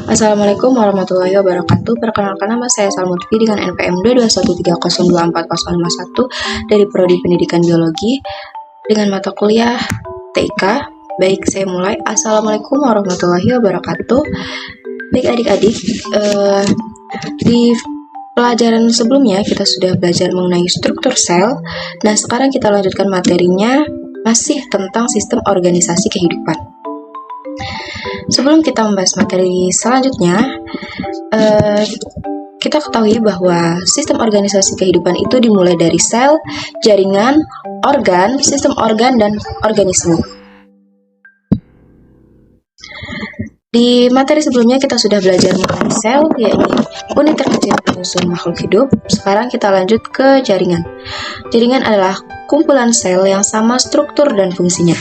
Assalamualaikum warahmatullahi wabarakatuh. Perkenalkan, nama saya Salmutfi dengan NPM 22130240151 dari Prodi Pendidikan Biologi dengan mata kuliah TIK. Baik, saya mulai. Assalamualaikum warahmatullahi wabarakatuh. Baik adik-adik, di pelajaran sebelumnya kita sudah belajar mengenai struktur sel. Nah, sekarang kita lanjutkan materinya masih tentang sistem organisasi kehidupan. Sebelum kita membahas materi selanjutnya, kita ketahui bahwa sistem organisasi kehidupan itu dimulai dari sel, jaringan, organ, sistem organ, dan organisme. Di materi sebelumnya kita sudah belajar mengenai sel, yaitu unit terkecil penyusun makhluk hidup. Sekarang kita lanjut ke jaringan. Jaringan adalah kumpulan sel yang sama struktur dan fungsinya.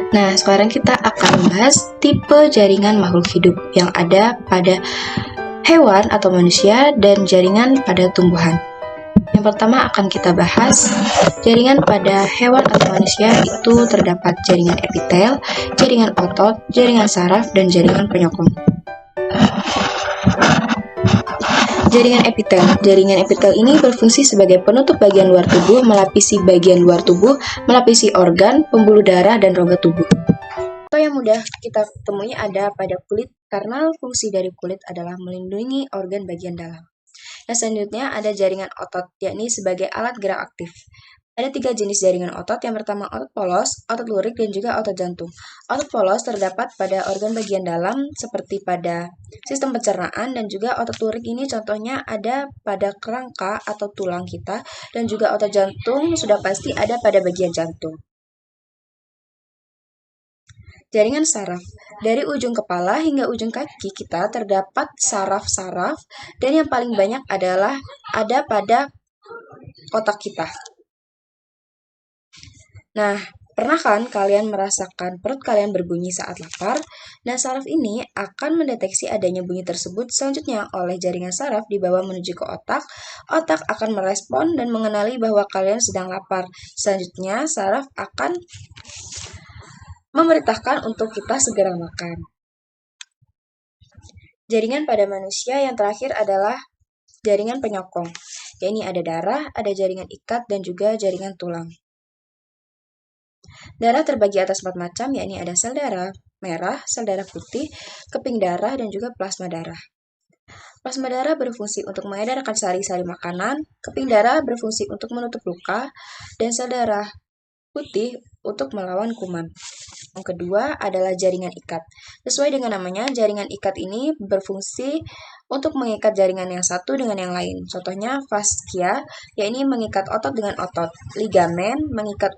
Nah, sekarang kita akan membahas tipe jaringan makhluk hidup yang ada pada hewan atau manusia dan jaringan pada tumbuhan. Yang pertama akan kita bahas jaringan pada hewan atau manusia itu terdapat jaringan epitel, jaringan otot, jaringan saraf, dan jaringan penyokong. Jaringan epitel. Jaringan epitel ini berfungsi sebagai penutup bagian luar tubuh, melapisi bagian luar tubuh, melapisi organ, pembuluh darah, dan rongga tubuh. Contoh yang mudah kita temui ada pada kulit, karena fungsi dari kulit adalah melindungi organ bagian dalam. Yang selanjutnya ada jaringan otot, yakni sebagai alat gerak aktif. Ada 3 jenis jaringan otot. Yang pertama otot polos, otot lurik, dan juga otot jantung. Otot polos terdapat pada organ bagian dalam seperti pada sistem pencernaan, dan juga otot lurik ini contohnya ada pada kerangka atau tulang kita, dan juga otot jantung sudah pasti ada pada bagian jantung. Jaringan saraf. Dari ujung kepala hingga ujung kaki kita terdapat saraf-saraf, dan yang paling banyak adalah ada pada otak kita. Nah, pernah kan kalian merasakan perut kalian berbunyi saat lapar? Nah, saraf ini akan mendeteksi adanya bunyi tersebut. Selanjutnya, oleh jaringan saraf dibawa menuju ke otak. Otak akan merespon dan mengenali bahwa kalian sedang lapar. Selanjutnya, saraf akan memerintahkan untuk kita segera makan. Jaringan pada manusia yang terakhir adalah jaringan penyokong. Yakni ada darah, ada jaringan ikat, dan juga jaringan tulang. Darah terbagi atas 4 macam, yakni ada sel darah merah, sel darah putih, keping darah, dan juga plasma darah. Plasma darah berfungsi untuk mengedarkan sari-sari makanan, keping darah berfungsi untuk menutup luka, dan sel darah putih untuk melawan kuman. Yang kedua adalah jaringan ikat. Sesuai dengan namanya, jaringan ikat ini berfungsi untuk mengikat jaringan yang satu dengan yang lain. Contohnya fascia, yakni mengikat otot dengan otot, ligamen mengikat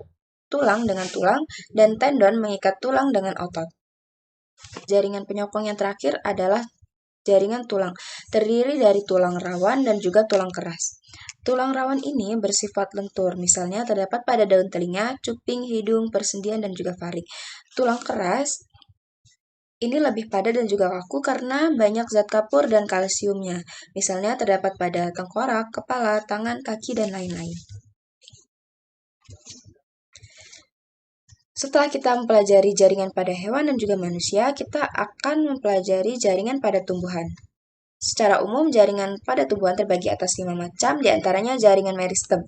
tulang dengan tulang, dan tendon mengikat tulang dengan otot. Jaringan penyokong yang terakhir adalah jaringan tulang, terdiri dari tulang rawan dan juga tulang keras. Tulang rawan ini bersifat lentur, misalnya terdapat pada daun telinga, cuping, hidung, persendian, dan juga faring. Tulang keras ini lebih padat dan juga kaku karena banyak zat kapur dan kalsiumnya, misalnya terdapat pada tengkorak, kepala, tangan, kaki, dan lain-lain. Setelah kita mempelajari jaringan pada hewan dan juga manusia, kita akan mempelajari jaringan pada tumbuhan. Secara umum, jaringan pada tumbuhan terbagi atas 5 macam, diantaranya jaringan meristem,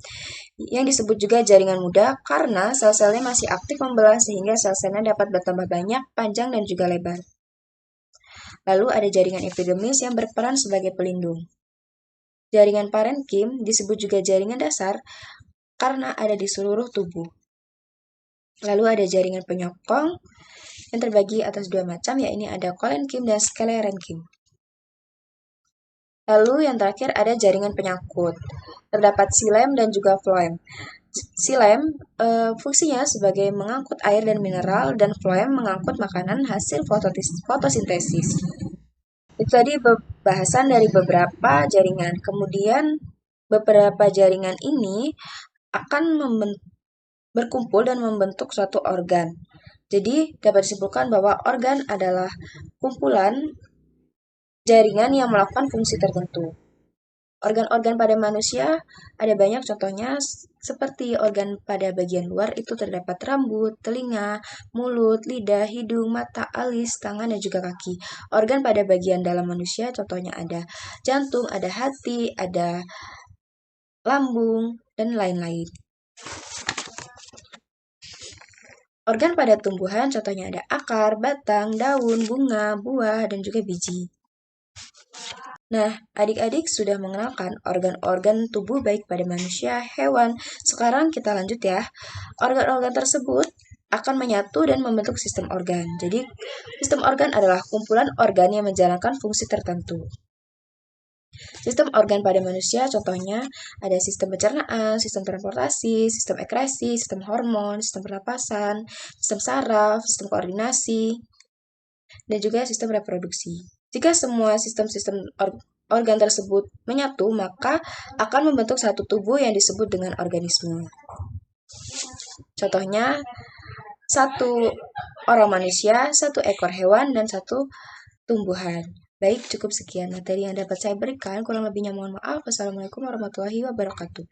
yang disebut juga jaringan muda karena sel-selnya masih aktif membelah sehingga sel-selnya dapat bertambah banyak, panjang, dan juga lebar. Lalu ada jaringan epidermis yang berperan sebagai pelindung. Jaringan parenkim disebut juga jaringan dasar karena ada di seluruh tubuh. Lalu ada jaringan penyokong yang terbagi atas 2 macam, yakni ada kolenkim dan sklerenkim. Lalu yang terakhir ada jaringan penyangkut. Terdapat xilem dan juga floem. Xilem fungsinya sebagai mengangkut air dan mineral, dan floem mengangkut makanan hasil fotosintesis. Itu tadi pembahasan dari beberapa jaringan. Kemudian beberapa jaringan ini akan berkumpul dan membentuk suatu organ. Jadi dapat disimpulkan bahwa organ adalah kumpulan jaringan yang melakukan fungsi tertentu. Organ-organ pada manusia ada banyak contohnya seperti organ pada bagian luar itu terdapat rambut, telinga, mulut, lidah, hidung, mata, alis, tangan, dan juga kaki. Organ pada bagian dalam manusia contohnya ada jantung, ada hati, ada lambung, dan lain-lain. Organ pada tumbuhan contohnya ada akar, batang, daun, bunga, buah, dan juga biji. Nah, adik-adik sudah mengenalkan organ-organ tubuh baik pada manusia, hewan. Sekarang kita lanjut ya. Organ-organ tersebut akan menyatu dan membentuk sistem organ. Jadi, sistem organ adalah kumpulan organ yang menjalankan fungsi tertentu. Sistem organ pada manusia contohnya ada sistem pencernaan, sistem transportasi, sistem ekskresi, sistem hormon, sistem pernapasan, sistem saraf, sistem koordinasi, dan juga sistem reproduksi. Jika semua sistem-sistem organ tersebut menyatu, maka akan membentuk satu tubuh yang disebut dengan organisme. Contohnya, satu orang manusia, satu ekor hewan, dan satu tumbuhan. Baik, cukup sekian materi yang dapat saya berikan. Kurang lebihnya mohon maaf. Wassalamualaikum warahmatullahi wabarakatuh.